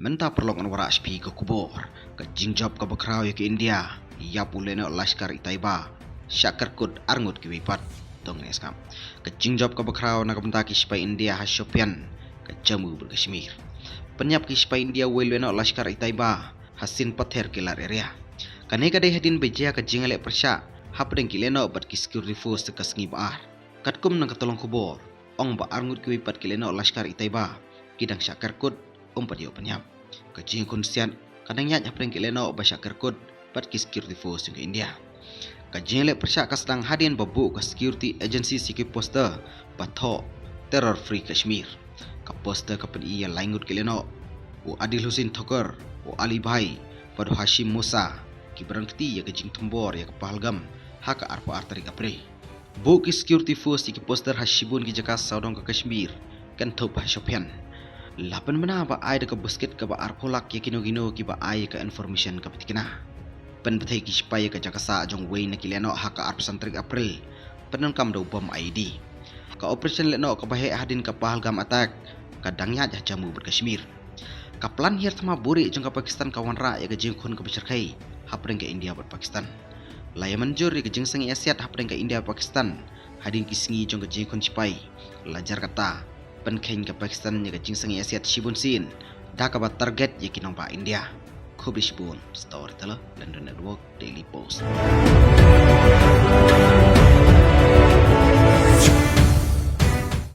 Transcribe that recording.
Menta perlongan wara HP ke kubur, ke jingjab ke bakrau ke India, ya puleno Lashkar Taiba, syakar kud arngut ke wipat, tong neskam. Ke jingjab ke bakrau nak bentaki supaya India hasyopian, ke jamu berkashmir. Penyap ke supaya India weleno Lashkar Taiba, hasin pather ke lar area. Kane kadai hadin beja ke jingale persya, hapdeng kileno bat ki security force ke sengi baar. Katkum nang ketolong kubur, ong ba arngut ke wipat kileno Lashkar Taiba, kidang syakar kud umpat yo penyap. Kajing konsian kadang nyat hapdeng kileno ba syakar kud bat ki security force ke India. Kajing le persya ka sedang hadin babu ke security agency siki poster batho terror free Kashmir. Ka poster ka pen iya laingut kileno o Adil Husin Thokar o Ali Bhai padu Hashim Musa ki berangkti ya kajing tumbor ya ke Pahalgam haka arpa artari kapre. Bu ki security force ki poster Hashibun ki jaka saudong ke Kashmir kan thop hasyopian. Lapan mana ba ai ke basket ke ba arkolak ya kino-gino ki ba ai ke information ke petikina. Pen betai ki supaya ke jakasa jong wei na kileno haka arpsantrik April penon kam do bom ID. Ka operation leno ke bahe hadin ke Pahalgam attack kadangnya jah jamu berkashmir. Ka plan hier tama buri jong ke Pakistan kawan ra ya ke jing khun ke bercerkai hapdeng ke India buat Pakistan. Laya manjur ya ke jing sengi Asiat hapdeng ke India Pakistan hadin ki sengi jong ke jing khun sipai lajar kata penkeng ke Pakistan ya ke jing sengi Asiat Shibun Sin dah ke target ya kinong pa India. Kubish Bun, Storyteller, London Network, Daily Post.